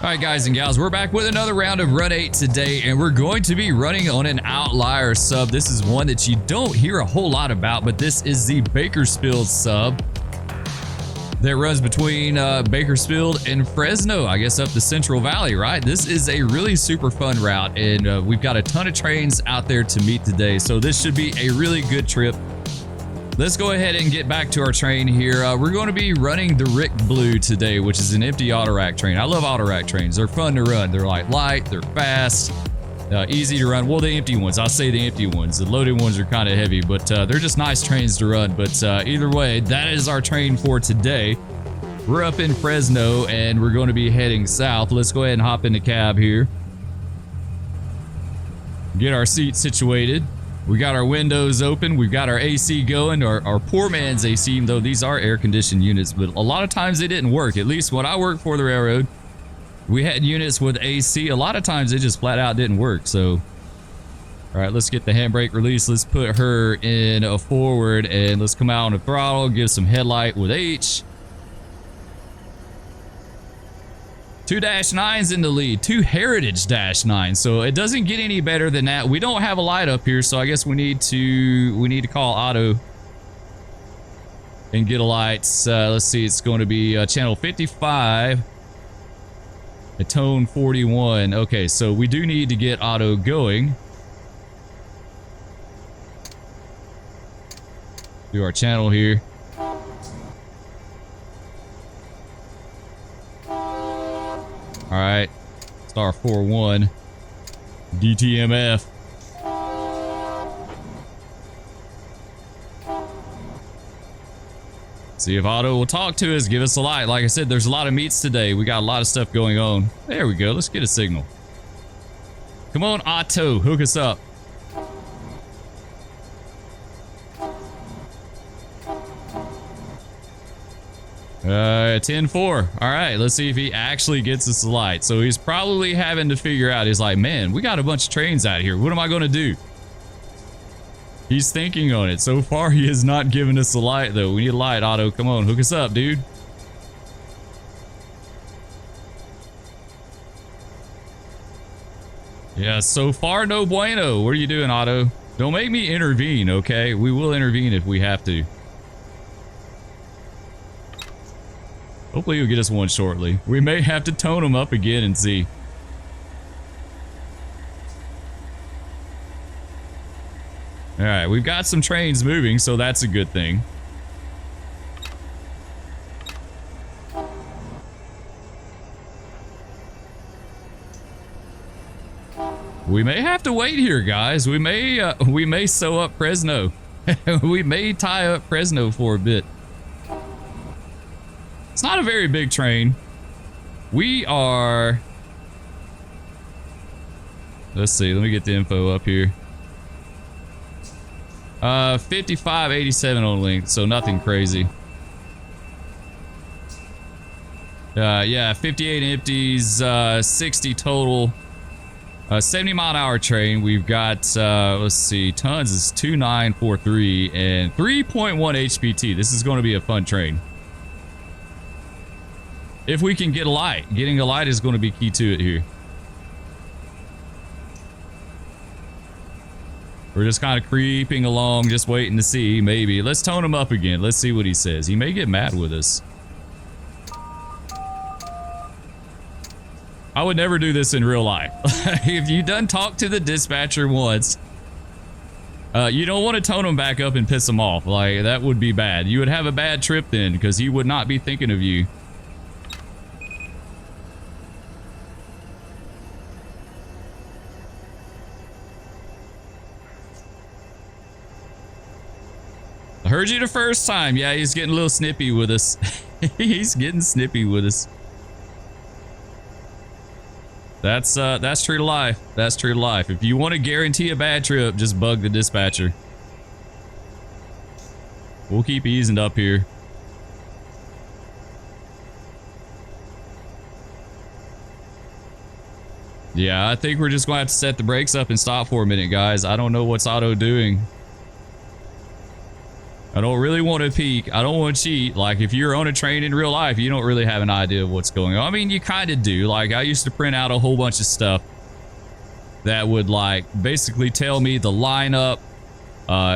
All right, guys and gals, we're back with another round of Run 8 today, and we're going to be running on an outlier sub. This is one that you don't hear a whole lot about, but this is the Bakersfield sub that runs between Bakersfield and Fresno, I guess up the Central Valley, right? This is a really super fun route, and we've got a ton of trains out there to meet today, so this should be a really good trip. Let's go ahead and get back to our train here. We're going to be running the Rick Blue today, which is an empty auto rack train. I love auto rack trains. They're fun to run. They're like light, they're fast, easy to run. Well, the empty ones, I'll say the empty ones. The loaded ones are kind of heavy, but they're just nice trains to run. But either way, that is our train for today. We're up in Fresno and we're going to be heading south. Let's go ahead and hop in the cab here. Get our seat situated. We got our windows open. We've got our AC going, our poor man's AC, even though these are air-conditioned units, but a lot of times they didn't work. At least when I worked for the railroad, we had units with AC. A lot of times it just flat out didn't work. So, all right, let's get the handbrake release. Let's put her in a forward and let's come out on the throttle, give some headlight with H. 2 -9s in the lead, 2 Heritage -9s, so it doesn't get any better than that. We don't have a light up here, so I guess we need to call Otto and get a light. Let's see, it's going to be channel 55, a tone 41. Okay, so we do need to get Otto going. Do our channel here. All right, star 41, DTMF. See if Otto will talk to us, give us a light. Like I said, there's a lot of meets today. We got a lot of stuff going on. There we go. Let's get a signal. Come on, Otto, hook us up. Uh, 10-4. All right, let's see if he actually gets us a light. So he's probably having to figure out, he's like, man, we got a bunch of trains out here. What am I going to do? He's thinking on it. So far, he has not given us a light, though. We need a light, Otto. Come on, hook us up, dude. Yeah, so far, no bueno. What are you doing, Otto? Don't make me intervene, okay? We will intervene if we have to. Hopefully he'll get us one shortly. We may have to tone him up again and see. Alright, we've got some trains moving, so that's a good thing. We may have to wait here, guys. We may sew up Fresno. We may tie up Fresno for a bit. It's not a very big train. We are... Let's see. Let me get the info up here. 5587 on length, so nothing crazy. Yeah, 58 empties, 60 total. 70-mile-an-hour train. We've got, let's see, tons is 2943 and 3.1 HPT. This is going to be a fun train. If we can get a light. Getting a light is going to be key to it here. We're just kind of creeping along, just waiting to see, maybe. Let's tone him up again. Let's see what he says. He may get mad with us. I would never do this in real life. If you done talk to the dispatcher once, you don't want to tone him back up and piss him off. Like, that would be bad. You would have a bad trip then, because he would not be thinking of you. I heard you the first time. Yeah, he's getting a little snippy with us. He's getting snippy with us. That's true to life. That's true to life. If you want to guarantee a bad trip, just bug the dispatcher. We'll keep easing up here. Yeah, I think we're just going to have to set the brakes up and stop for a minute, guys. I don't know what's Otto doing. I don't really want to peek. I don't want to cheat. Like, if you're on a train in real life, you don't really have an idea of what's going on. I mean, you kind of do. Like, I used to print out a whole bunch of stuff that would, like, basically tell me the lineup.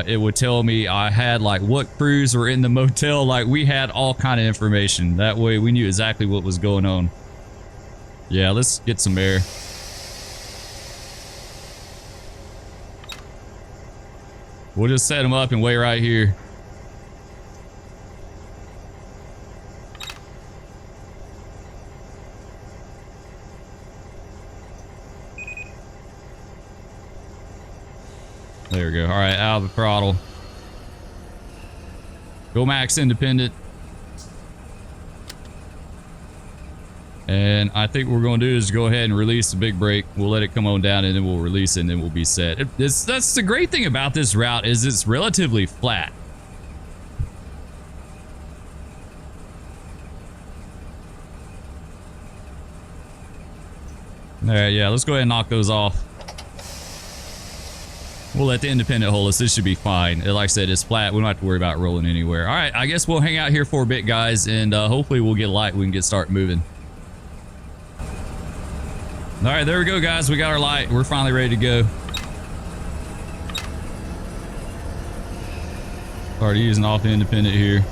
It would tell me I had, like, what crews were in the motel. Like, we had all kind of information. That way, we knew exactly what was going on. Yeah, let's get some air. We'll just set them up and wait right here. There we go. All right, out of the throttle. Go max independent. And I think what we're going to do is go ahead and release the big brake. We'll let it come on down and then we'll release it and then we'll be set. That's the great thing about this route is it's relatively flat. All right, yeah, let's go ahead and knock those off. We'll let the independent hold us. This should be fine. Like I said, it's flat. We don't have to worry about rolling anywhere. All right, I guess we'll hang out here for a bit, guys, and hopefully we'll get light. We can start moving. All right, there we go, guys. We got our light. We're finally ready to go. Already using off the independent here.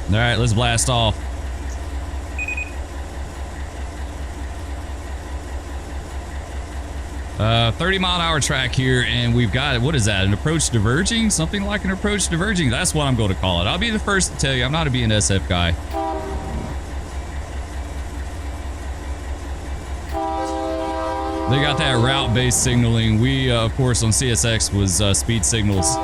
All right, let's blast off. Uh, 30-mile-an-hour track here, and we've got, what is that, an approach diverging? Something like an approach diverging? That's what I'm going to call it. I'll be the first to tell you, I'm not a BNSF guy. They got that route-based signaling. We, of course, on CSX was speed signals.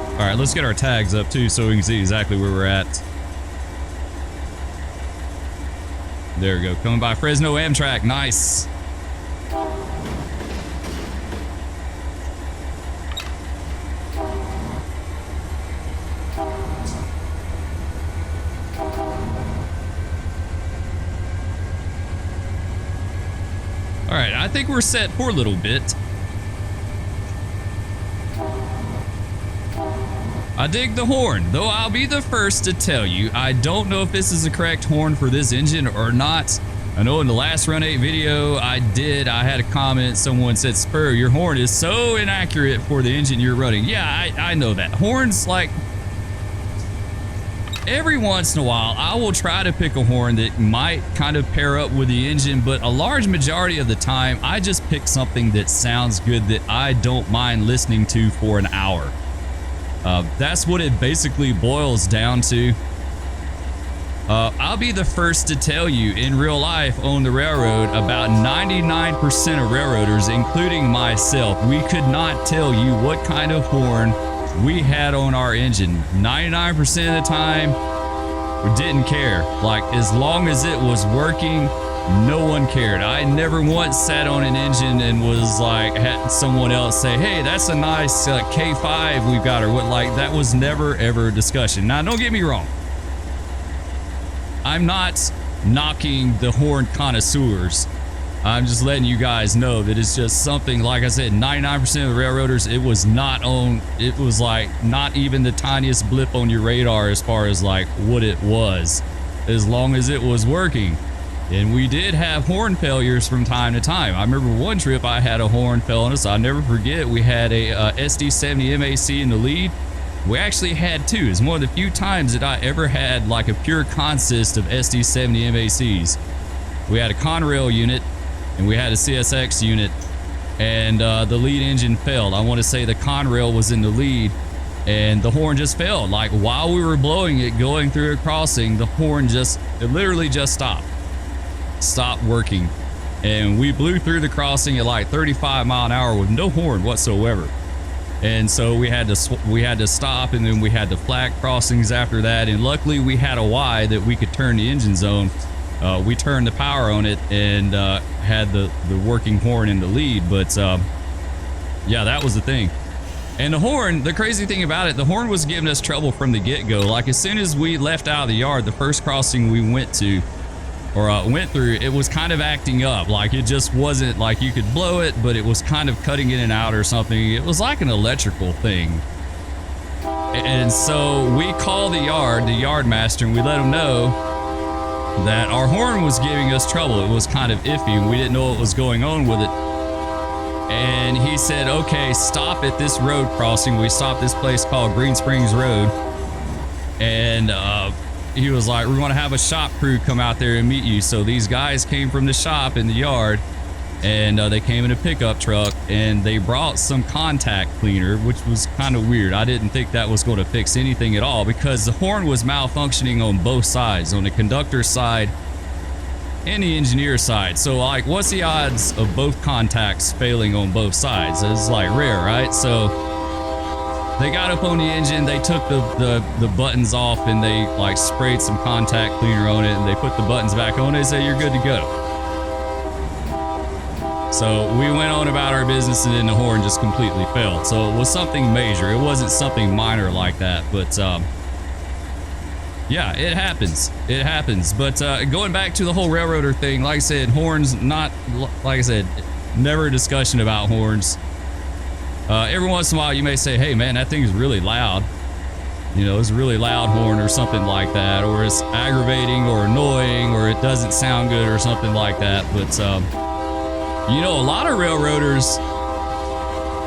All right, let's get our tags up too so we can see exactly where we're at. There we go. Coming by Fresno Amtrak. Nice. All right, I think we're set for a little bit. I dig the horn, though I'll be the first to tell you, I don't know if this is the correct horn for this engine or not. I know in the last Run 8 video I had a comment, someone said, Spur, your horn is so inaccurate for the engine you're running. Yeah, I know that. Horns, like, every once in a while, I will try to pick a horn that might kind of pair up with the engine, but a large majority of the time, I just pick something that sounds good that I don't mind listening to for an hour. That's what it basically boils down to. I'll be the first to tell you, in real life on the railroad, about 99% of railroaders, including myself, we could not tell you what kind of horn we had on our engine. 99% of the time, we didn't care. Like, as long as it was working, no one cared. I never once sat on an engine and was like, had someone else say, hey, that's a nice K5 we've got, or what, like, that was never ever a discussion. Now, don't get me wrong. I'm not knocking the horn connoisseurs. I'm just letting you guys know that it's just something, like I said, 99% of the railroaders, it was not on, it was like not even the tiniest blip on your radar as far as like what it was, as long as it was working. And we did have horn failures from time to time. I remember one trip I had a horn fail on us. I'll never forget. We had a SD70 MAC in the lead. We actually had two. It's one of the few times that I ever had like a pure consist of SD70 MACs. We had a Conrail unit and we had a CSX unit, and the lead engine failed. I want to say the Conrail was in the lead and the horn just failed. Like, while we were blowing it going through a crossing, the horn just, it literally just stopped working, and we blew through the crossing at like 35 mile an hour with no horn whatsoever. And so we had to stop, and then we had to flag crossings after that, and luckily we had a Y that we could turn the engines on. We turned the power on it and had the working horn in the lead. But yeah, that was the thing. And the horn, the crazy thing about it, the horn was giving us trouble from the get-go. Like, as soon as we left out of the yard, the first crossing we went to, or went through, it was kind of acting up. Like, it just wasn't like you could blow it, but it was kind of cutting in and out or something. It was like an electrical thing. And so we called the yard master, and we let him know that our horn was giving us trouble. It was kind of iffy, and we didn't know what was going on with it. And he said, okay, stop at this road crossing. We stopped this place called Green Springs Road. And he was like, we're going to have a shop crew come out there and meet you. So these guys came from the shop in the yard, and they came in a pickup truck, and they brought some contact cleaner, which was kind of weird. I didn't think that was going to fix anything at all, because the horn was malfunctioning on both sides, on the conductor side and the engineer side. So, like, what's the odds of both contacts failing on both sides? It's like rare, right? So they got up on the engine, they took the buttons off, and they like sprayed some contact cleaner on it, and they put the buttons back on. They said, you're good to go. So we went on about our business, and then the horn just completely failed. So it was something major. It wasn't something minor like that, but yeah, it happens. It happens. But going back to the whole railroader thing, like I said, horns, not, like I said, never a discussion about horns. Every once in a while you may say, hey man, that thing is really loud. You know, it's a really loud horn or something like that, or it's aggravating or annoying, or it doesn't sound good or something like that. But you know, a lot of railroaders,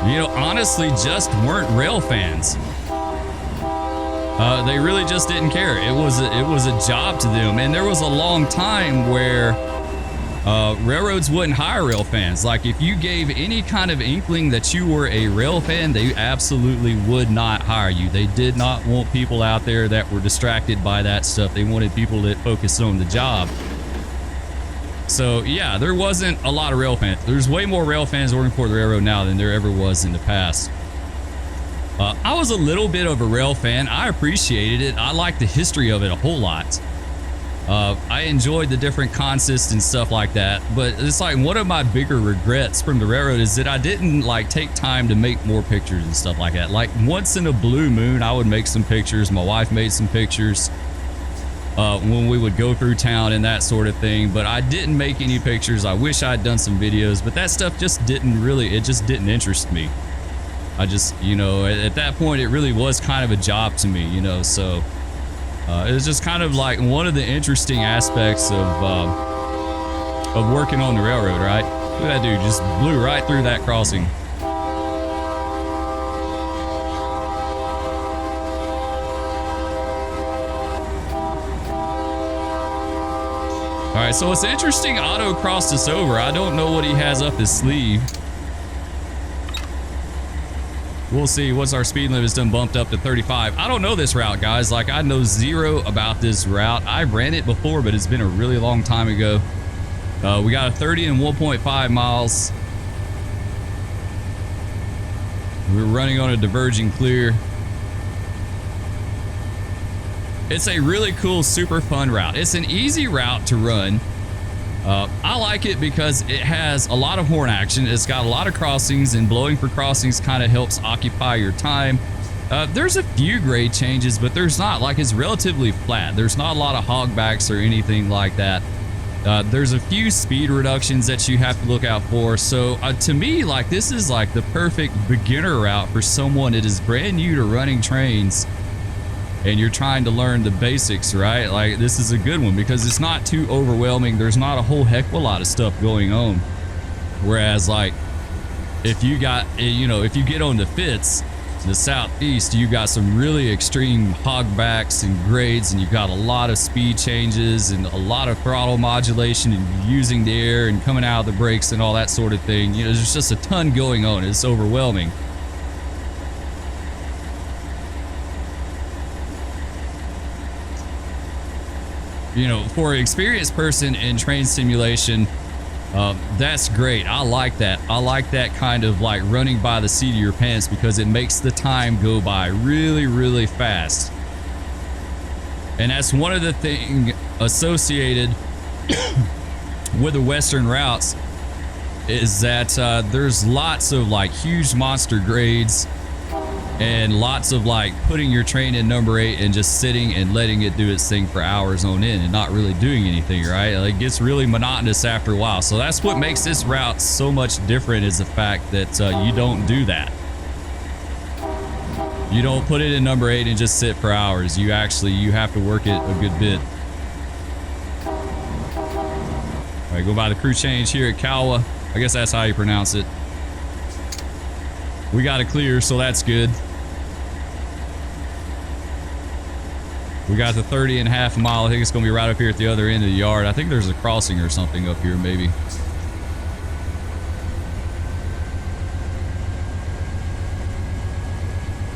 you know, honestly just weren't rail fans. They really just didn't care. It was a job to them, and there was a long time where railroads wouldn't hire rail fans. Like, if you gave any kind of inkling that you were a rail fan, they absolutely would not hire you. They did not want people out there that were distracted by that stuff. They wanted people that focused on the job. So yeah, there wasn't a lot of rail fans. There's way more rail fans working for the railroad now than there ever was in the past. I was a little bit of a rail fan. I appreciated it. I liked the history of it a whole lot. I enjoyed the different consists and stuff like that. But it's like one of my bigger regrets from the railroad is that I didn't like take time to make more pictures and stuff like that. Like, once in a blue moon, I would make some pictures. My wife made some pictures when we would go through town and that sort of thing. But I didn't make any pictures. I wish I'd done some videos, but that stuff just didn't really, it just didn't interest me. I just, you know, at that point, it really was kind of a job to me, you know, so it was just kind of like one of the interesting aspects of working on the railroad, right? Look at that dude, just blew right through that crossing. All right, so it's interesting. Otto crossed us over. I don't know what he has up his sleeve. We'll see. What's our speed limit? It's done bumped up to 35. I don't know this route, guys. Like, I know zero about this route. I ran it before, but it's been a really long time ago. We got a 30 and 1.5 miles. We're running on a diverging clear. It's a really cool, super fun route. It's an easy route to run. I like it because it has a lot of horn action. It's got a lot of crossings, and blowing for crossings kind of helps occupy your time. There's a few grade changes, but there's not. Like, it's relatively flat. There's not a lot of hogbacks or anything like that. There's a few speed reductions that you have to look out for. So to me, like, this is like the perfect beginner route for someone that is brand new to running trains and you're trying to learn the basics, right? Like, this is a good one because it's not too overwhelming. There's not a whole heck of a lot of stuff going on. Whereas, like, if you got, you know, if you get on the Fitz, the southeast, you got some really extreme hogbacks and grades, and you've got a lot of speed changes and a lot of throttle modulation and using the air and coming out of the brakes and all that sort of thing. You know, there's just a ton going on. It's overwhelming. You know, for an experienced person in train simulation, that's great. I like that. I like that kind of like running by the seat of your pants because it makes the time go by really, really fast. And that's one of the things associated with the Western routes is that there's lots of like huge monster grades and lots of like putting your train in number 8 and just sitting and letting it do its thing for hours on end and not really doing anything, right? Like, it gets really monotonous after a while. So that's what makes this route so much different, is the fact that you don't do that. You don't put it in number 8 and just sit for hours. You have to work it a good bit. All right, go by the crew change here at Kawa. I guess that's how you pronounce it. We got it clear, so that's good. We got the 30.5 mile. I think it's going to be right up here at the other end of the yard. I think there's a crossing or something up here, maybe.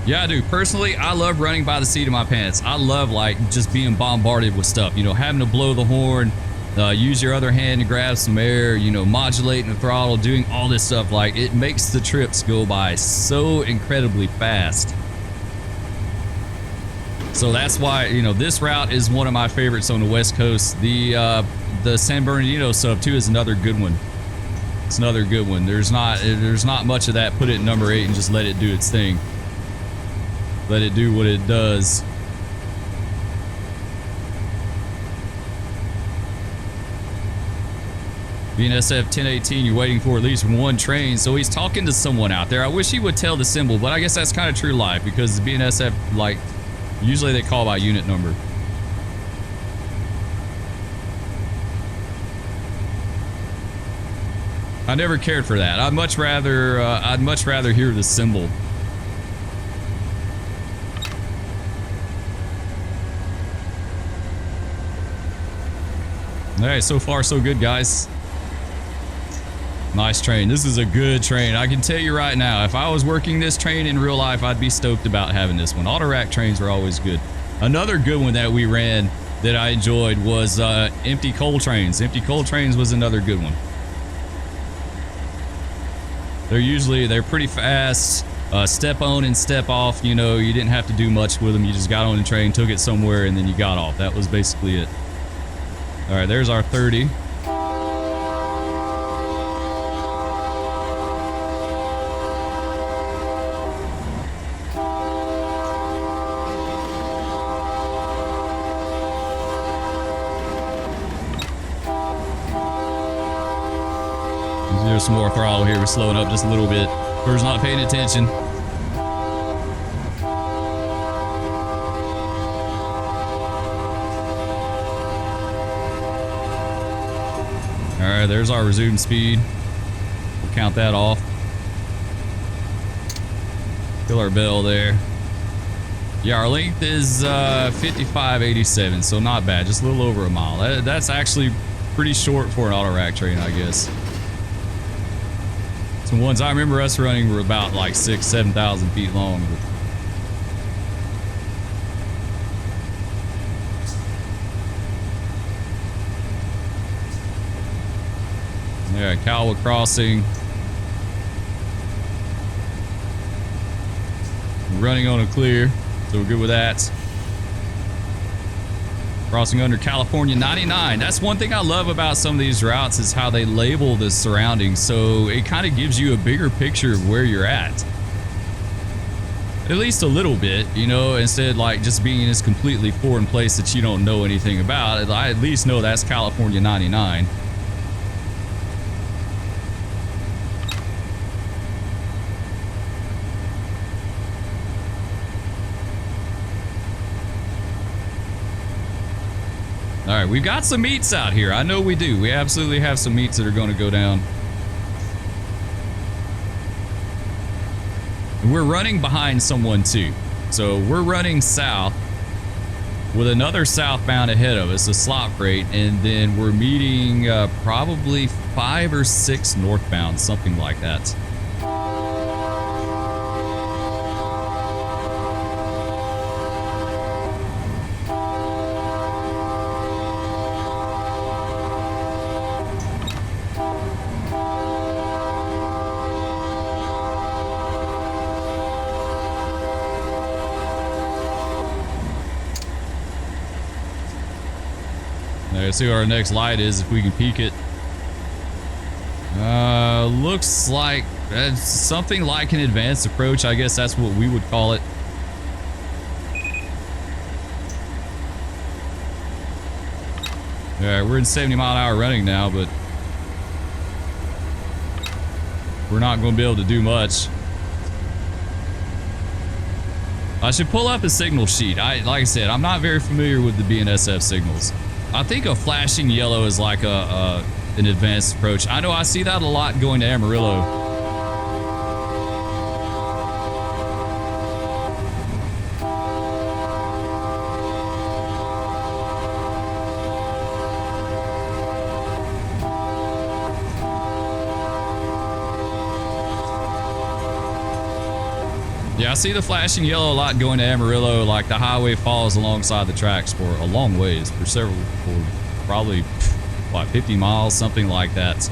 Yeah, I do. Personally, I love running by the seat of my pants. I love, like, just being bombarded with stuff. You know, having to blow the horn, use your other hand to grab some air, you know, modulating the throttle, doing all this stuff. Like, it makes the trips go by so incredibly fast. So that's why, you know, this route is one of my favorites on the West Coast. The San Bernardino sub too is another good one. It's another good one. There's not much of that. Put it in number 8 and just let it do its thing. Let it do what it does. BNSF 1018, you're waiting for at least one train. So he's talking to someone out there. I wish he would tell the symbol, but I guess that's kind of true life, because BNSF, like, usually they call by unit number. I never cared for that. I'd much rather hear the symbol. All right, so far so good, guys. Nice train. This is a good train. I can tell you right now, if I was working this train in real life, I'd be stoked about having this one. Auto rack trains are always good. Another good one that we ran that I enjoyed was empty coal trains. Empty coal trains was another good one. They're pretty fast. Step on and step off. You know, you didn't have to do much with them. You just got on the train, took it somewhere, and then you got off. That was basically it. All right, there's our 30. There's some more throttle here. We're slowing up just a little bit. Spur's not paying attention. All right, there's our resumed speed. We'll count that off. Fill our bell there. Yeah, our length is 55.87, so not bad. Just a little over a mile. That's actually pretty short for an auto rack train, I guess. Some ones I remember us running were about like 6,000-7,000 feet long. Yeah, Kawa crossing. We're running on a clear, so we're good with that. Crossing under California 99. That's one thing I love about some of these routes, is how they label the surroundings, so it kind of gives you a bigger picture of where you're at least a little bit, you know, instead of like just being in this completely foreign place that you don't know anything about. I at least know that's California 99. All right, we've got some meets out here. I know we do. We absolutely have some meets that are going to go down. And we're running behind someone too. So we're running south with another southbound ahead of us, a slot freight, and then we're meeting probably 5 or 6 northbound, something like that. Let's see what our next light is, if we can peek it. Looks like It's something like an advanced approach. I guess that's what we would call it. All right, we're in 70-mile-an-hour running now, but we're not going to be able to do much. I should pull up a signal sheet. Like I said, I'm not very familiar with the BNSF signals. I think a flashing yellow is like an advanced approach. I know I see that a lot going to Amarillo. Yeah, I see the flashing yellow a lot going to Amarillo, like the highway follows alongside the tracks for a long ways, for probably, what, 50 miles, something like that.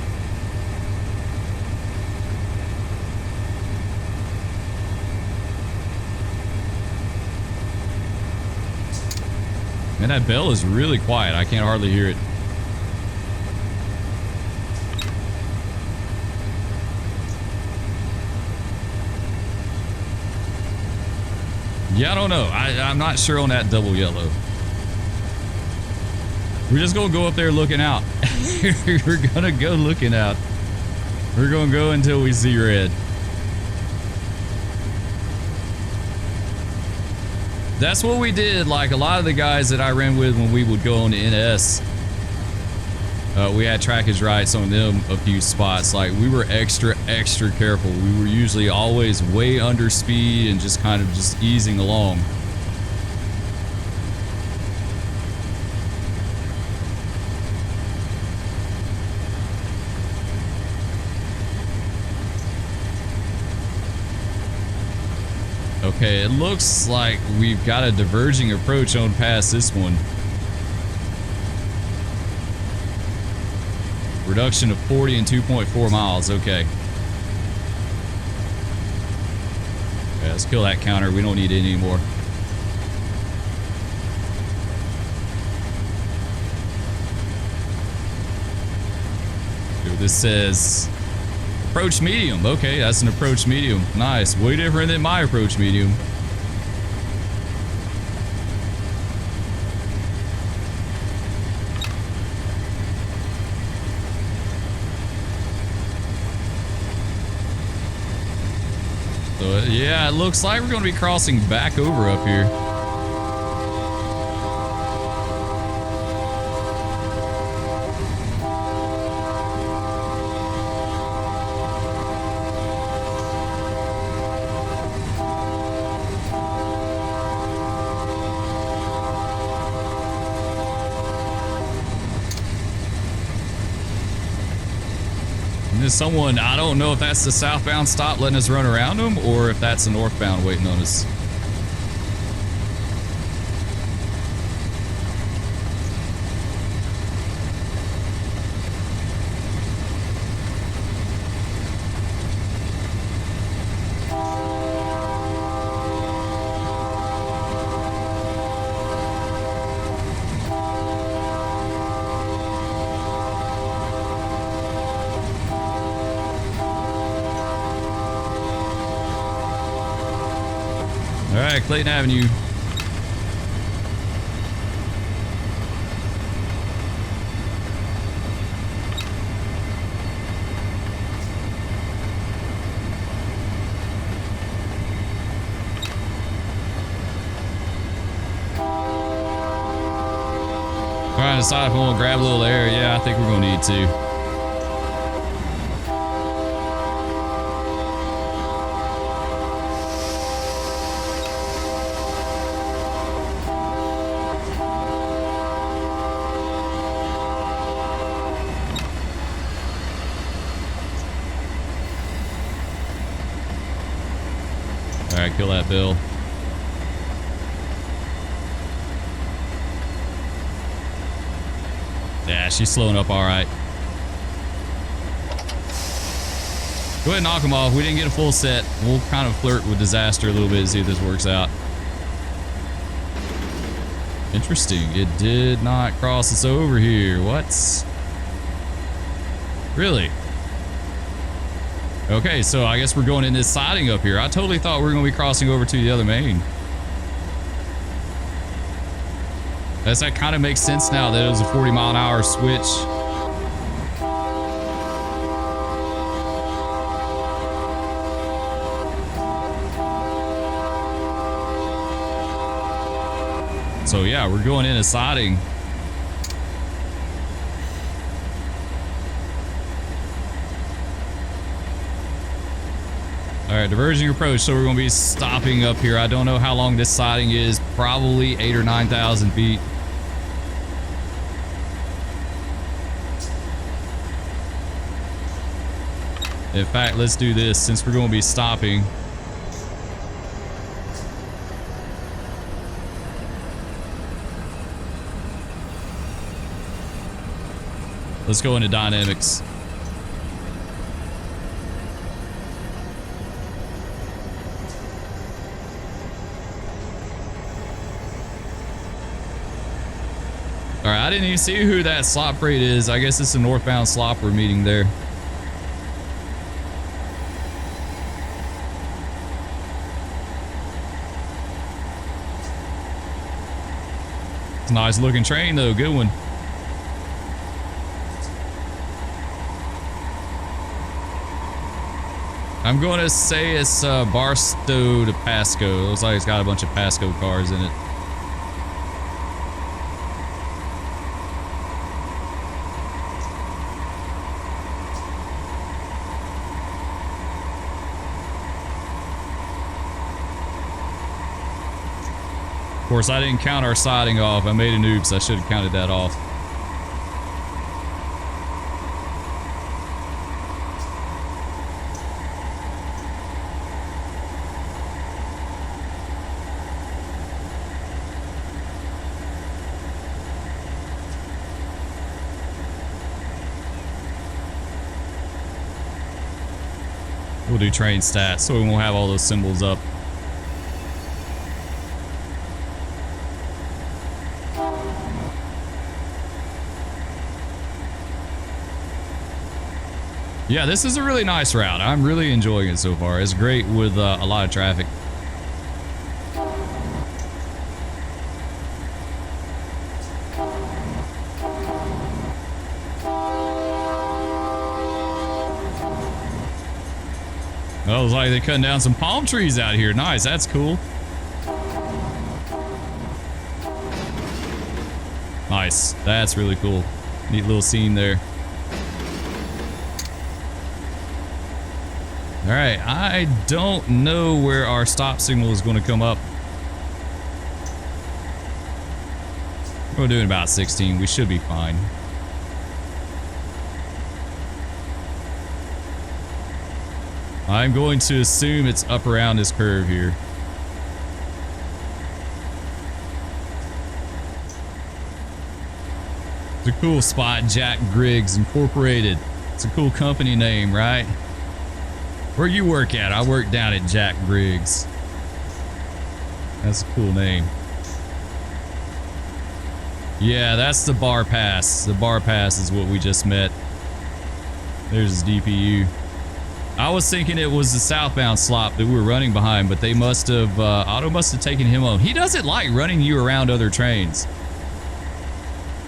Man, that bell is really quiet. I can't hardly hear it. Yeah, I don't know. I'm not sure on that double yellow. We're just going to go up there looking out. We're going to go looking out. We're going to go until we see red. That's what we did. Like a lot of the guys that I ran with when we would go on the NS, we had trackage rights on them a few spots. Like we were extra careful. We were usually always way under speed and just kind of just easing along. Okay, it looks like we've got a diverging approach on past this one. Reduction of 40 and 2.4 miles. Okay. Yeah, let's kill that counter. We don't need it anymore. Dude, this says approach medium. Okay, that's an approach medium. Nice. Way different than my approach medium. Yeah, it looks like we're going to be crossing back over up here. There's someone, I don't know if that's the southbound stop letting us run around them or if that's the northbound waiting on us. Clayton Avenue. Trying to decide if we want to grab a little air. Yeah, I think we're going to need to. Kill that bill. Yeah, she's slowing up all right. Go ahead and knock them off. We didn't get a full set. We'll kind of flirt with disaster a little bit and see if this works out. Interesting. It did not cross us over here. What? Really? Okay, so I guess we're going in this siding up here. I totally thought we were going to be crossing over to the other main. Does that kind of make sense now that it was a 40-mile-an-hour switch? So yeah, we're going in a siding. All right, diverging approach. So we're going to be stopping up here. I don't know how long this siding is. Probably 8,000 or 9,000 feet. In fact, let's do this since we're going to be stopping. Let's go into dynamics. All right, I didn't even see who that slop freight is. I guess it's a northbound slop we're meeting there. It's a nice looking train though, good one. I'm going to say it's Barstow to Pasco. It looks like it's got a bunch of Pasco cars in it. Of course, I didn't count our siding off. I made an oops. I should have counted that off. We'll do train stats so we won't have all those symbols up. Yeah, this is a really nice route. I'm really enjoying it so far. It's great with a lot of traffic. Oh, it looks like they're cutting down some palm trees out here. Nice, that's cool. Nice, that's really cool. Neat little scene there. All right, I don't know where our stop signal is going to come up. We're doing about 16. We should be fine. I'm going to assume it's up around this curve here. It's a cool spot, Jack Griggs Incorporated. It's a cool company name, right? Where you work at? I work down at Jack Griggs. That's a cool name. Yeah, that's the bar pass. The bar pass is what we just met. There's his DPU. I was thinking it was the southbound slop that we were running behind, but they must have, Otto must have taken him on. He doesn't like running you around other trains.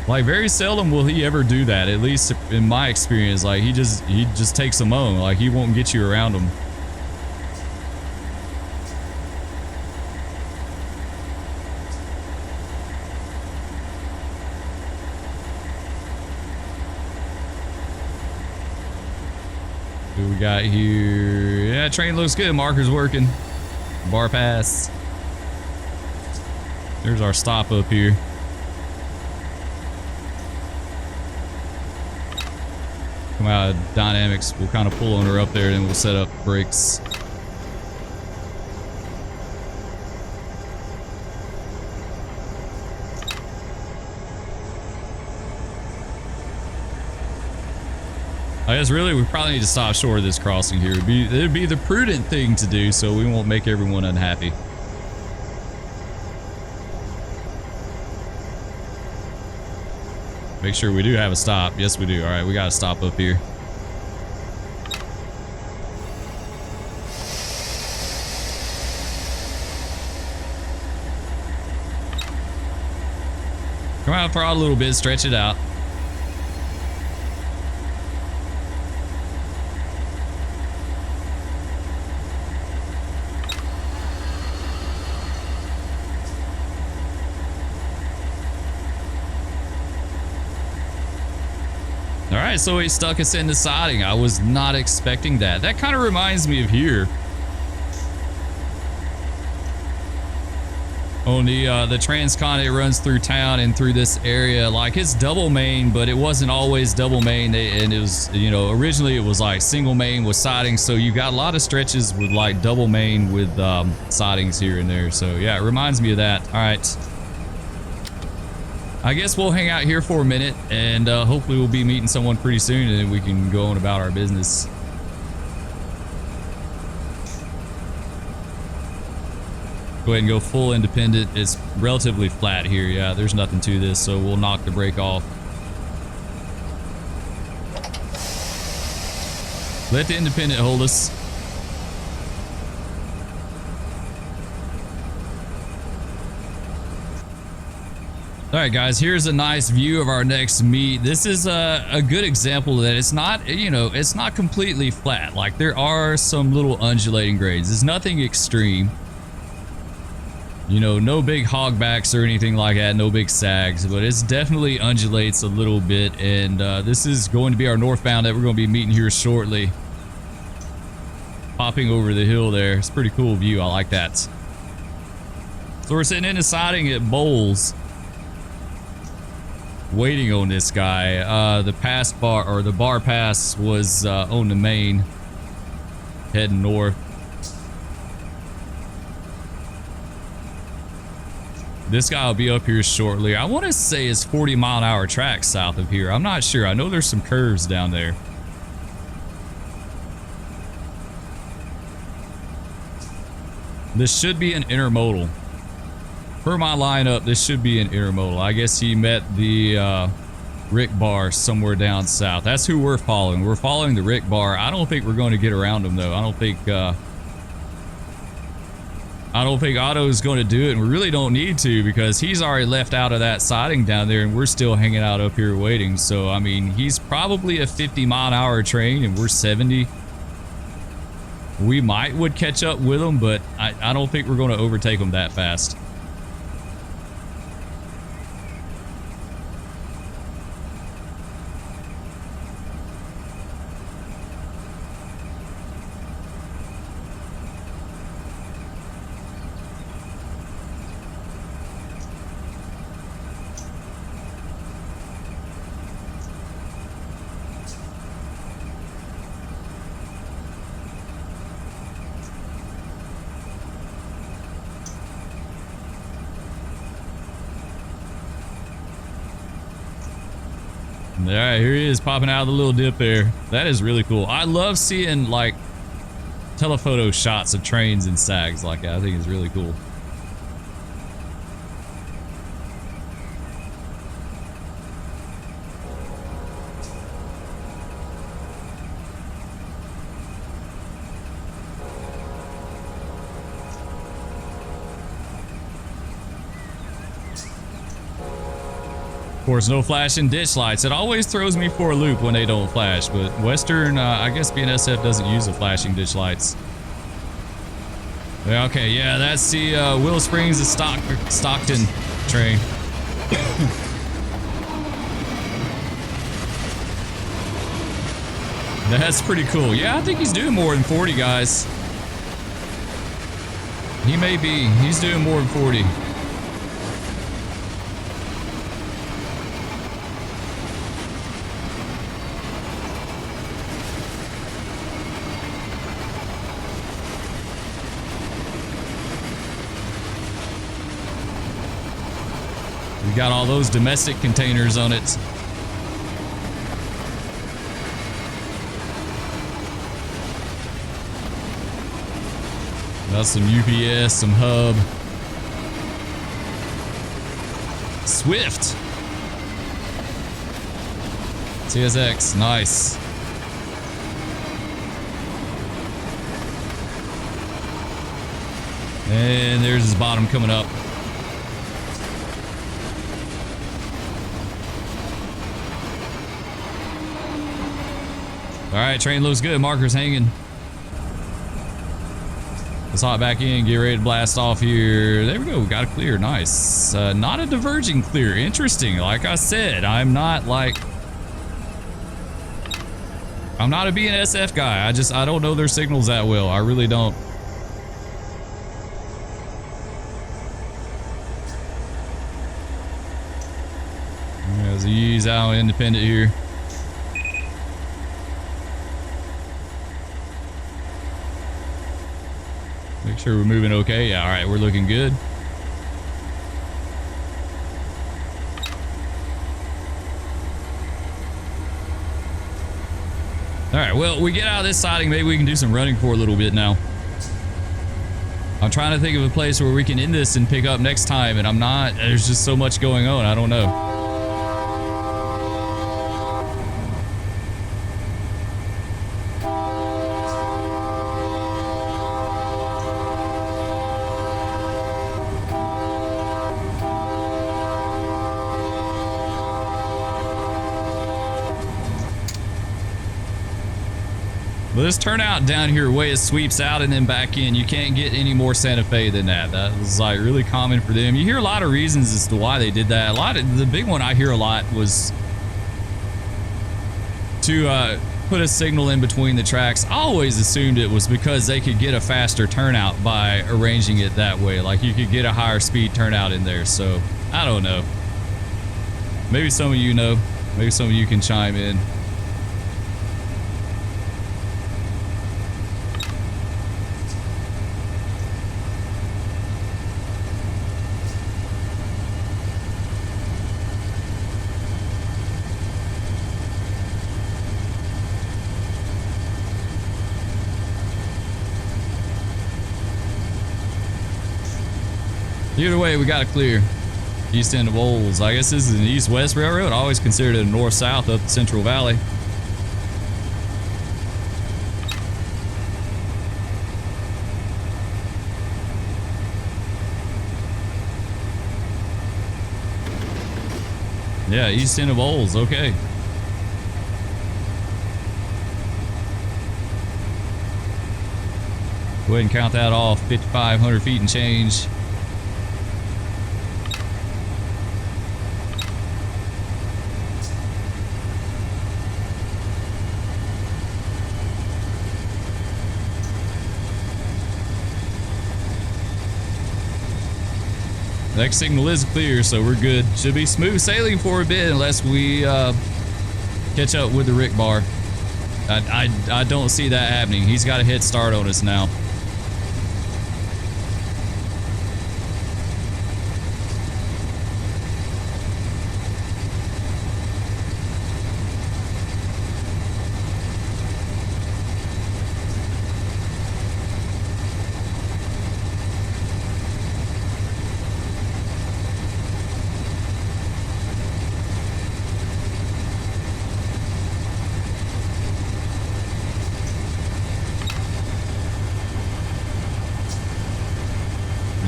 Like, very seldom will he ever do that, at least in my experience. Like, he just takes them on. Like, he won't get you around them. What we got here? Yeah, train looks good. Marker's working. Bar pass. There's our stop up here. Come out of dynamics. We'll kind of pull on her up there, and then we'll set up brakes. I guess really we probably need to stop short of this crossing here. It'd be the prudent thing to do so we won't make everyone unhappy. Make sure we do have a stop. Yes, we do. All right, we got to stop up here. Come out, throttle a little bit, stretch it out. All right, so he stuck us in the siding. I was not expecting that. That kind of reminds me of here. On the Transcon, it runs through town and through this area. Like, it's double main, but it wasn't always double main. And it was, you know, originally it was like single main with sidings. So you got a lot of stretches with like double main with sidings here and there. So yeah, it reminds me of that. All right. I guess we'll hang out here for a minute, and hopefully we'll be meeting someone pretty soon, and then we can go on about our business. Go ahead and go full independent. It's relatively flat here. Yeah, there's nothing to this, so we'll knock the brake off. Let the independent hold us. All right, guys, here's a nice view of our next meet. This is a good example that it's not, you know, it's not completely flat. Like, there are some little undulating grades. It's nothing extreme. You know, no big hogbacks or anything like that, no big sags, but it's definitely undulates a little bit. And this is going to be our northbound that we're going to be meeting here shortly. Popping over the hill there. It's a pretty cool view. I like that. So we're sitting in the siding at Bowles, waiting on this guy. The pass bar, or the bar pass, was on the main, heading north. This guy will be up here shortly. I want to say it's 40-mile-an-hour track south of here. I'm not sure. I know there's some curves down there. This should be an intermodal. Per my lineup, this should be an intermodal. I guess he met the Rick Bar somewhere down south. That's who we're following. We're following the Rick Bar. I don't think we're going to get around him, though. I don't think Otto's going to do it, and we really don't need to, because he's already left out of that siding down there, and we're still hanging out up here waiting. So, I mean, he's probably a 50-mile-an-hour train, and we're 70. We would catch up with him, but I don't think we're going to overtake him that fast. All right, here he is popping out of the little dip there. That is really cool. I love seeing like telephoto shots of trains and sags like that. I think it's really cool. Of course, no flashing ditch lights. It always throws me for a loop when they don't flash, but Western, I guess BNSF doesn't use the flashing ditch lights. Okay, yeah, that's the Willow Springs to Stockton train. That's pretty cool. Yeah, I think he's doing more than 40, guys. He may be. He's doing more than 40. Got all those domestic containers on it. Got some UPS, some Hub. Swift. TSX, nice. And there's his bottom coming up. All right, train looks good. Marker's hanging. Let's hop back in, get ready to blast off here. There we go, we got a clear, nice. Not a diverging clear, interesting. Like I said, I'm not a BNSF guy. I don't know their signals that well. I really don't. There's a Yeez out independent here. Make sure we're moving okay. Yeah, all right, we're looking good. All right, well, we get out of this siding, maybe we can do some running for a little bit now. I'm trying to think of a place where we can end this and pick up next time, and I'm not. There's just so much going on, I don't know. Well, this turnout down here, way it sweeps out and then back in, you can't get any more Santa Fe than that. That was like really common for them. You hear a lot of reasons as to why they did that. The big one I hear a lot was to put a signal in between the tracks. I always assumed it was because they could get a faster turnout by arranging it that way. Like you could get a higher speed turnout in there. So I don't know. Maybe some of you know. Maybe some of you can chime in. Either way, we got it clear. East end of Olds. I guess this is an east-west railroad. I always considered it a north-south up the Central Valley. Yeah, east end of Olds. Okay. Go ahead and count that off. 5,500 feet and change. Next signal is clear, so we're good. Should be smooth sailing for a bit unless we catch up with the Rick bar. I don't see that happening. He's got a head start on us now.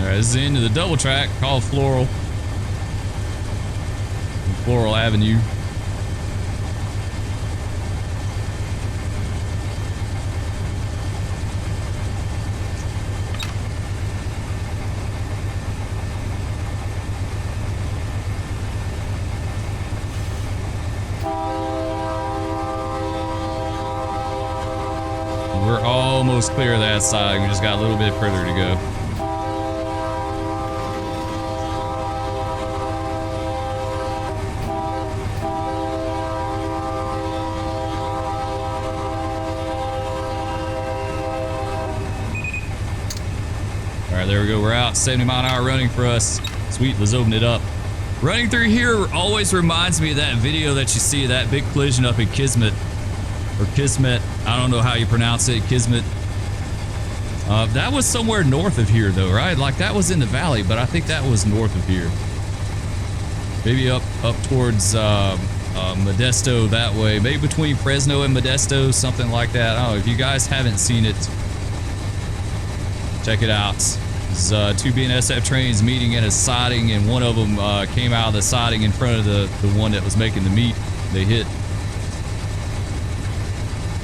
This is the end of the double track called Floral Avenue. We're almost clear of that side. We just got a little bit further to go. There we go, we're out. 70-mile-an-hour running for us. Sweet, let's open it up. Running through here always reminds me of that video that you see, that big collision up in Kismet. Or Kismet, I don't know how you pronounce it, Kismet. That was somewhere north of here though, right? Like that was in the valley, but I think that was north of here. Maybe up towards Modesto that way. Maybe between Fresno and Modesto, something like that. Oh, if you guys haven't seen it, check it out. There's two BNSF trains meeting in a siding, and one of them came out of the siding in front of the one that was making the meet. They hit.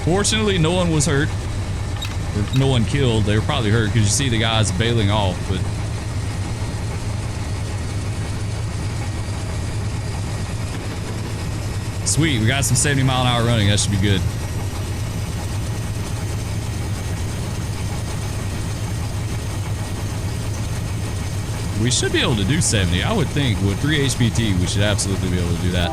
Fortunately, no one was hurt. Or no one killed. They were probably hurt because you see the guys bailing off, but... Sweet, we got some 70-mile-an-hour running. That should be good. We should be able to do 70. I would think with 3 HPT, we should absolutely be able to do that.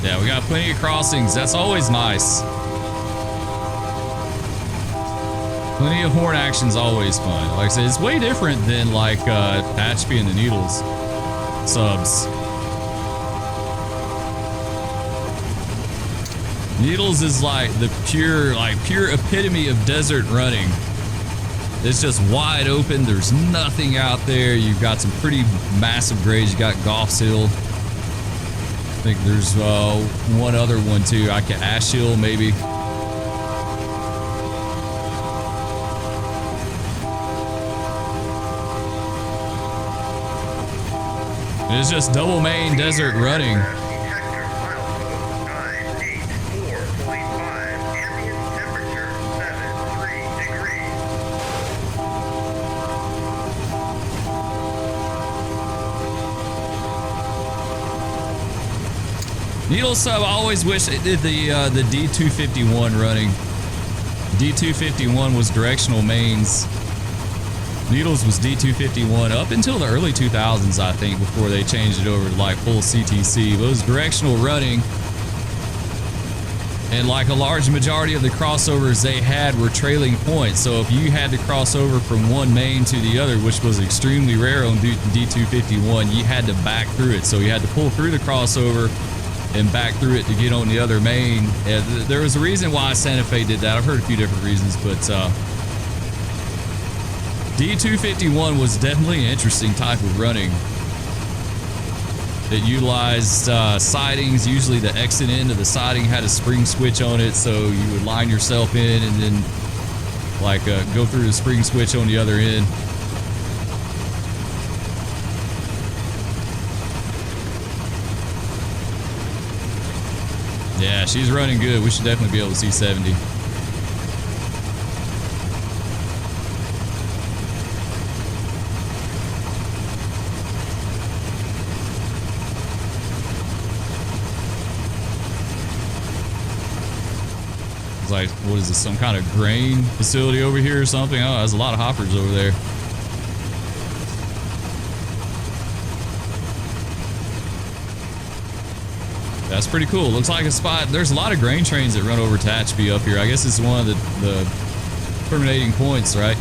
Yeah, we got plenty of crossings. That's always nice. Plenty of horn action's always fun. Like I said, it's way different than like Ashby and the Needles subs. Needles is like the pure epitome of desert running. It's just wide open. There's nothing out there. You've got some pretty massive grades. You got Goff's Hill. I think there's one other one too. Ash Hill maybe. It's just double main desert running. Needle sub, I always wish it did the D251 running. D251 was directional mains. Needles was D251 up until the early 2000s, I think, before they changed it over to like full CTC. But it was directional running. And like a large majority of the crossovers they had were trailing points. So if you had to cross over from one main to the other, which was extremely rare on D251, you had to back through it. So you had to pull through the crossover and back through it to get on the other main. There was a reason why Santa Fe did that. I've heard a few different reasons, but D251 was definitely an interesting type of running. It utilized sidings. Usually the exit end of the siding had a spring switch on it, so you would line yourself in and then like go through the spring switch on the other end. Yeah, she's running good. We should definitely be able to see 70. It's like, what is this, some kind of grain facility over here or something? Oh, there's a lot of hoppers over there. That's pretty cool. Looks like a spot. There's a lot of grain trains that run over Tehachapi up here. I guess it's one of the terminating points, right?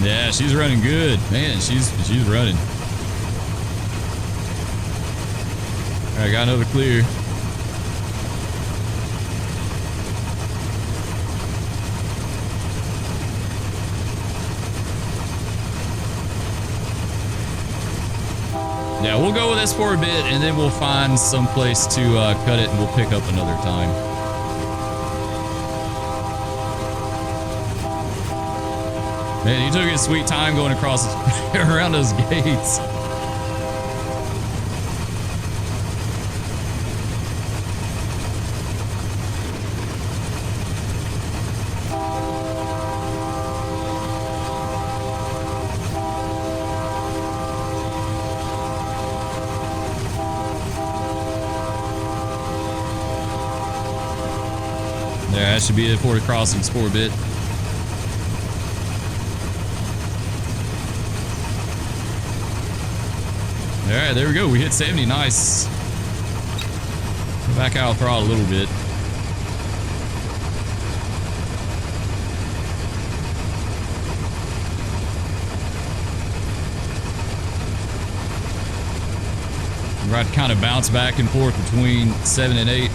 Yeah, she's running good. Man, she's running. All right, got another clear. Yeah, we'll go with this for a bit, and then we'll find some place to cut it, and we'll pick up another time. Man, he took his sweet time going across around those gates. Yeah, that should be it for the crossings for a bit. All right, there we go. We hit 70. Nice. Back out throttle a little bit. We're going to kind of bounce back and forth between 7 and 8.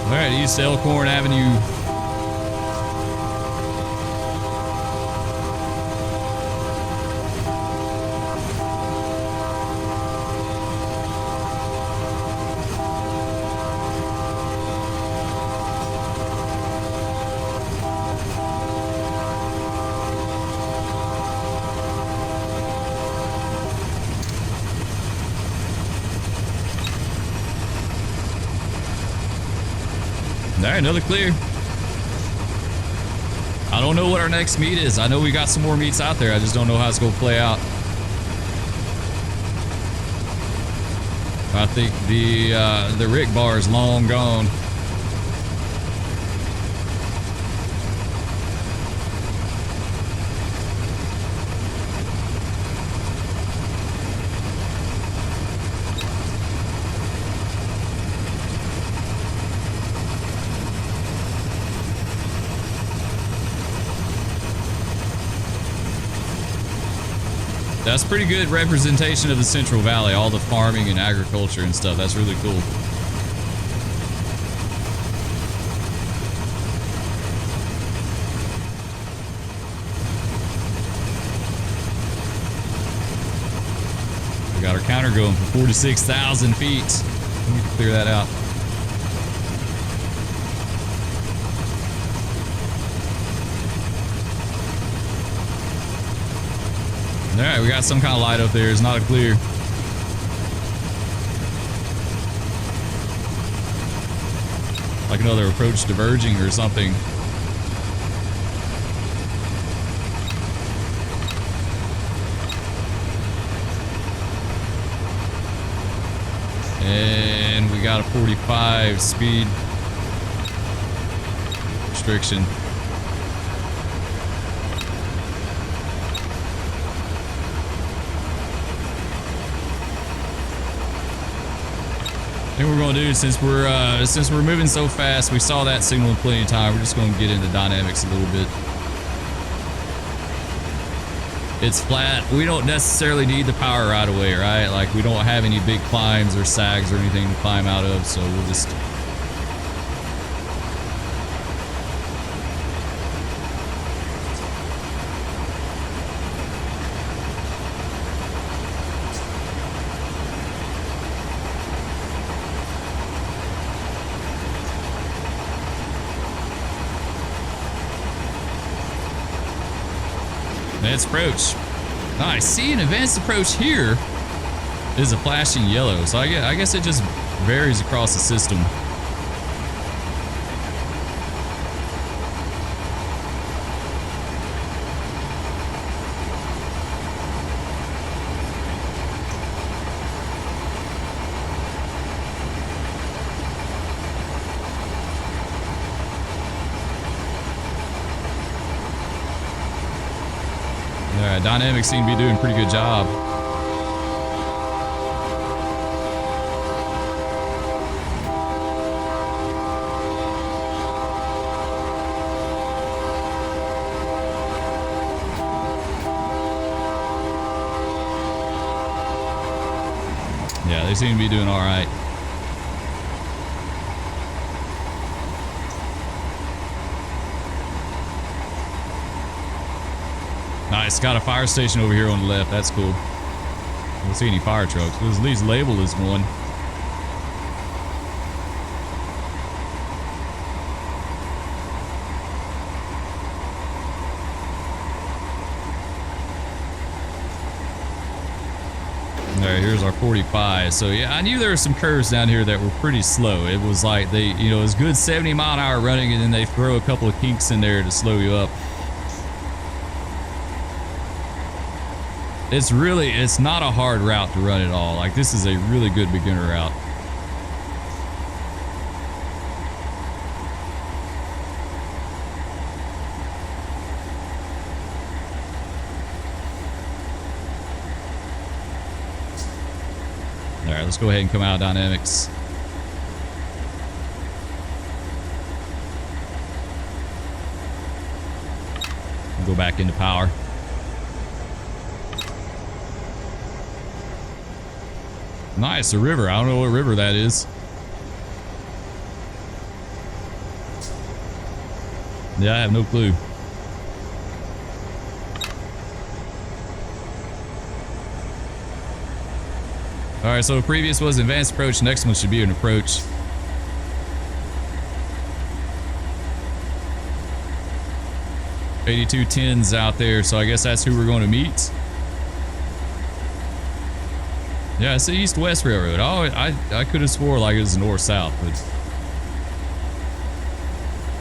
All right, East Elkhorn Avenue. All right, another clear. I don't know what our next meet is. I know we got some more meets out there. I just don't know how it's going to play out. I think the Rick bar is long gone. That's pretty good representation of the Central Valley, all the farming and agriculture and stuff. That's really cool. We got our counter going for 46,000 feet. Let me clear that out. All right, we got some kind of light up there. It's not a clear. Like another approach diverging or something. And we got a 45 speed restriction. I think we're going to do, since we're moving so fast, we saw that signal in plenty of time. We're just going to get into dynamics a little bit. It's flat. We don't necessarily need the power right away, right? Like, we don't have any big climbs or sags or anything to climb out of, so we'll just... Advanced approach. I see an advanced approach here is a flashing yellow. So I guess it just varies across the system. Dynamics seem to be doing a pretty good job. Yeah, they seem to be doing all right. Nice, got a fire station over here on the left. That's cool. I don't see any fire trucks. It was at least labeled as one. All right, here's our 45. So yeah, I knew there were some curves down here that were pretty slow. It was like they, it was good 70-mile-an-hour running, and then they throw a couple of kinks in there to slow you up. It's not a hard route to run at all. Like, this is a really good beginner route. right, let's go ahead and come out of dynamics. Go back into power. Nice, a river. I don't know what river that is. Yeah, I have no clue. Alright, so previous was advanced approach. Next one should be an approach. $82.10's out there, so I guess that's who we're going to meet. Yeah, it's the East-West Railroad. Oh, I could have swore like it was north-south, but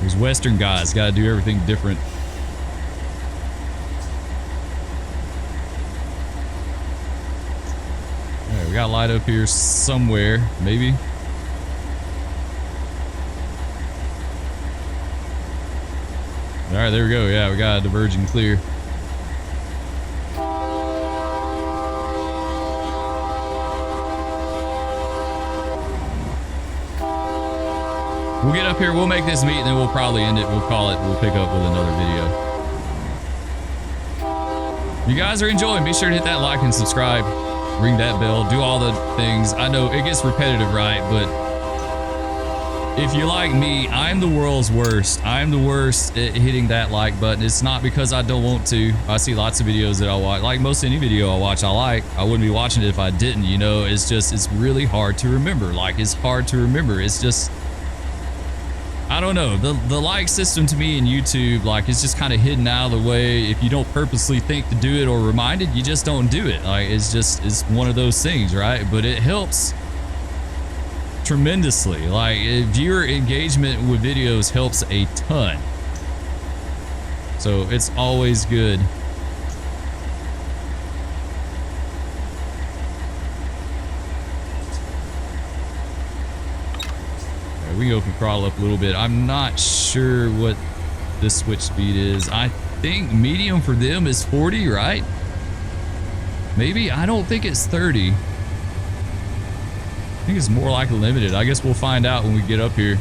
those Western guys got to do everything different. All right, we got light up here somewhere, maybe. All right, there we go. Yeah, we got a diverging clear. We'll get up here, we'll make this meet, and then we'll probably end it. We'll call it, we'll pick up with another video. You guys are enjoying, be sure to hit that like and subscribe. Ring that bell, do all the things. I know it gets repetitive, right? But if you're like me, I'm the world's worst. I'm the worst at hitting that like button. It's not because I don't want to. I see lots of videos that I watch. Like most any video I watch, I like. I wouldn't be watching it if I didn't, you know? It's just, it's really hard to remember. Like, it's hard to remember. It's just, I don't know. The like system to me in YouTube, like, it's just kind of hidden out of the way. If you don't purposely think to do it or remind it, you just don't do it. Like, it's just, it's one of those things, right? But it helps tremendously. Like, viewer engagement with videos helps a ton. So it's always good. We can open throttle up a little bit. I'm not sure what this switch speed is. I think medium for them is 40, right? Maybe. I don't think it's 30. I think it's more like limited. I guess we'll find out when we get up here.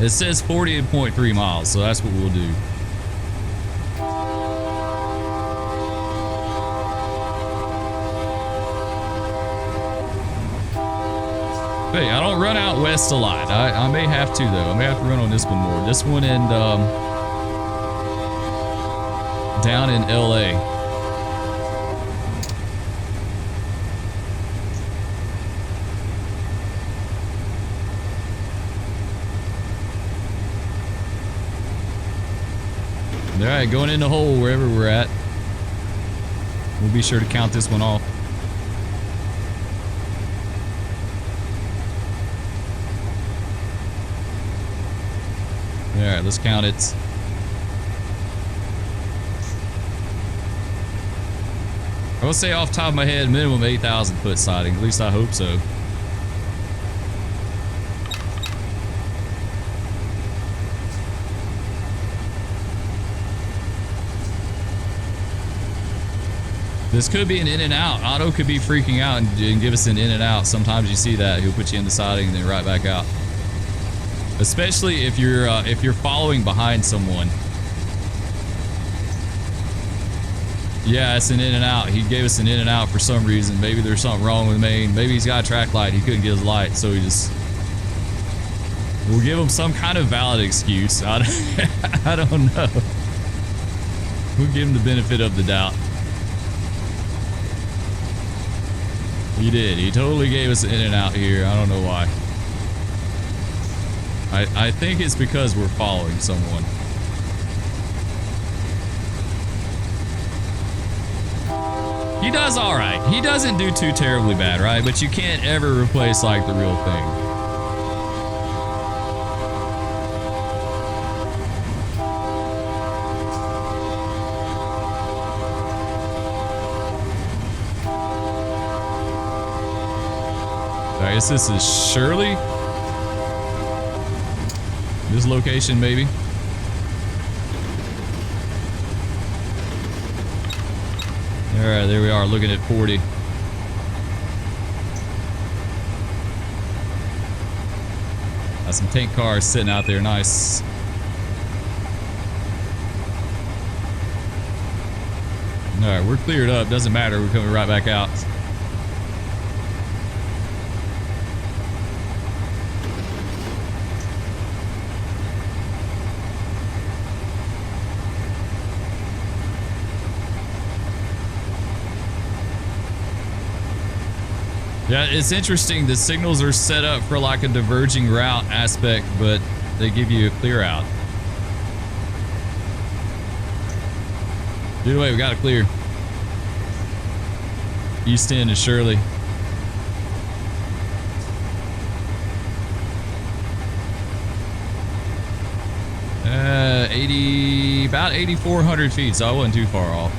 It says 40.3 miles, so that's what we'll do. Hey, I don't run out west a lot. I may have to, though. I may have to run on this one more. This one and down in LA. All right, going in the hole wherever we're at. We'll be sure to count this one off. All right, let's count it. I will say off the top of my head, minimum 8,000 foot siding. At least I hope so. This could be an in and out. Otto could be freaking out and give us an in and out. Sometimes you see that. He'll put you in the siding and then right back out. Especially if you're following behind someone. Yeah, it's an in and out. He gave us an in and out for some reason. Maybe there's something wrong with the main. Maybe he's got a track light. He couldn't get his light, so he just... We'll give him some kind of valid excuse. I don't know. We'll give him the benefit of the doubt. He did. He totally gave us an in and out here. I don't know why. I think it's because we're following someone. He does all right. He doesn't do too terribly bad, right? But you can't ever replace like the real thing. I guess this is Shirley. This location, maybe. All right, there we are, looking at 40. Got some tank cars sitting out there. Nice. All right, we're cleared up. Doesn't matter. We're coming right back out. Yeah, it's interesting. The signals are set up for like a diverging route aspect, but they give you a clear out. Either way, we got to clear. East End is Shirley. About 8,400 feet, so I wasn't too far off.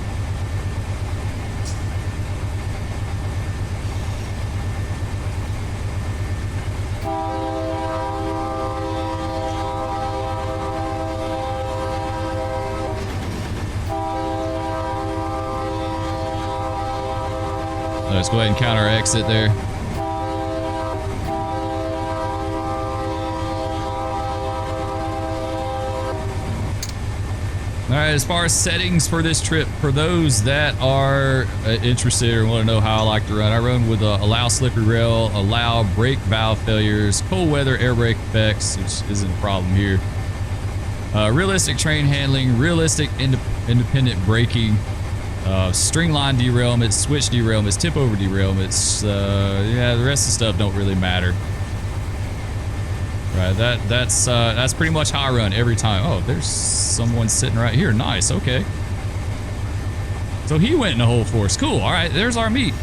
Let's go ahead and count our exit there. All right, as far as settings for this trip, for those that are interested or want to know how I like to run, I run with allow slippery rail, allow brake valve failures, cold weather air brake effects, which isn't a problem here. Realistic train handling, realistic independent braking, string line derailments, switch derailments, tip over derailments. Yeah, the rest of the stuff don't really matter. Right, that's pretty much how I run every time. Oh, there's someone sitting right here. Nice, okay. So he went in the whole force. Cool, all right, there's our meet.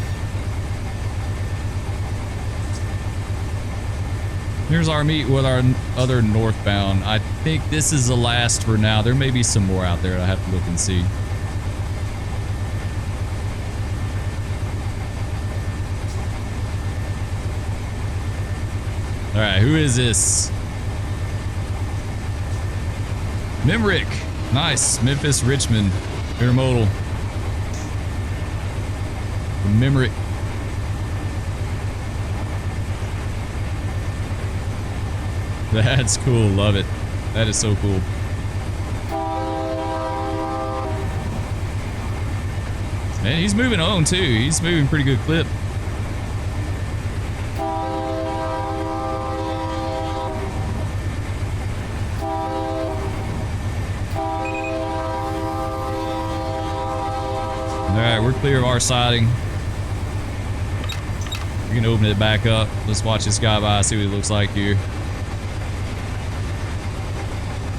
Here's our meet with our other northbound. I think this is the last for now. There may be some more out there. I have to look and see. All right, who is this? Memrick. Nice. Memphis, Richmond. Intermodal. Memrick. That's cool. Love it. That is so cool. Man, he's moving on too. He's moving pretty good clip. Alright, we're clear of our siding. We can open it back up. Let's watch this guy by, see what it looks like here.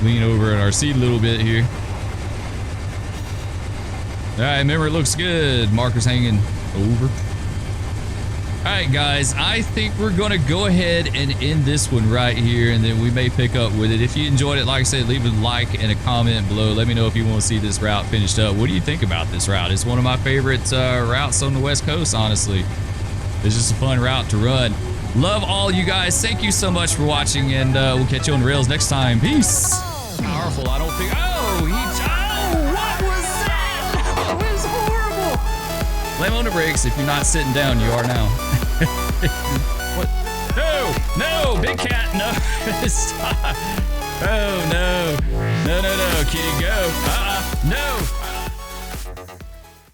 Lean over in our seat a little bit here. Alright, remember it looks good. Marker's hanging over. Alright guys, I think we're gonna go ahead and end this one right here, and then we may pick up with it. If you enjoyed it, like I said, leave a like and a comment below. Let me know if you want to see this route finished up. What do you think about this route? It's one of my favorite routes on the West Coast, honestly. It's just a fun route to run. Love all you guys. Thank you so much for watching, and we'll catch you on the rails next time. Peace. Powerful, I don't think. Oh, what was that? That was horrible. Slam on the brakes. If you're not sitting down, you are now. What? No, big cat, no. Stop. Oh, no, kitty, go. No.